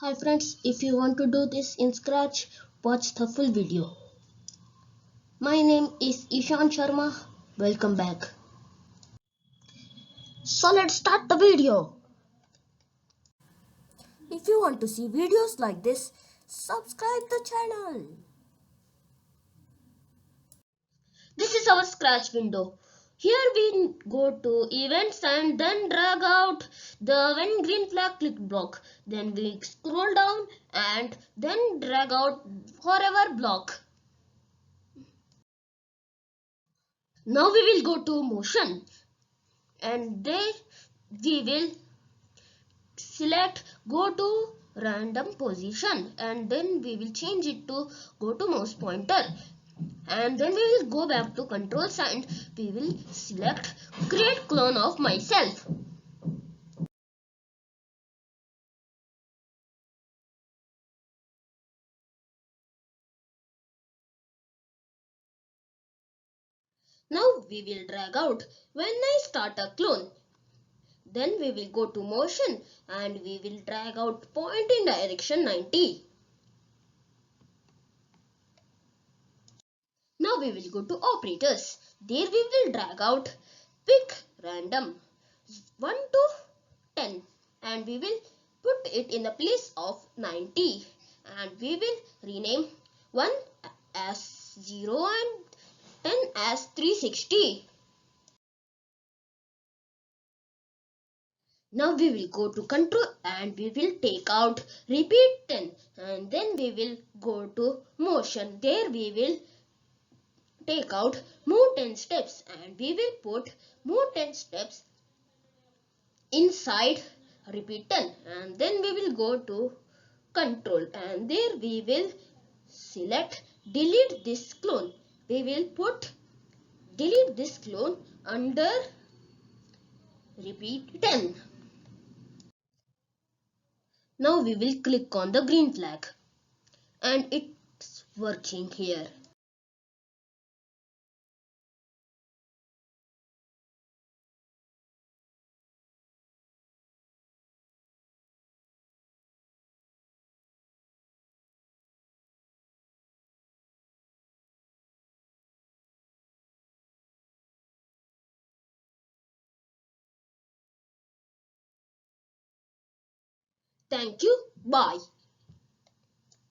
Hi friends, if you want to do this in Scratch, watch the full video. My name is Ishaan Sharma. Welcome back. So let's start the video. If you want to see videos like this, subscribe the channel. This is our Scratch window. Here we go to events and then drag out the when green flag click block. Then we scroll down and then drag out forever block. Now we will go to motion and there we will select go to random position and then we will change it to go to mouse pointer and then we will go back to controls and we will select create clone of myself. Now we will drag out when I start a clone. Then we will go to motion and we will drag out point in direction 90. Now we will go to operators. There we will drag out pick random 1 to 10 and we will put it in the place of 90 and we will rename 1 as 0 and 10 as 360. Now we will go to control and we will take out repeat 10 and then we will go to motion. There we will take out move 10 steps and we will put move 10 steps inside repeat 10 and then we will go to control and there we will select delete this clone. We will put delete this clone under repeat 10. Now we will click on the green flag and it's working here. Thank you. Bye.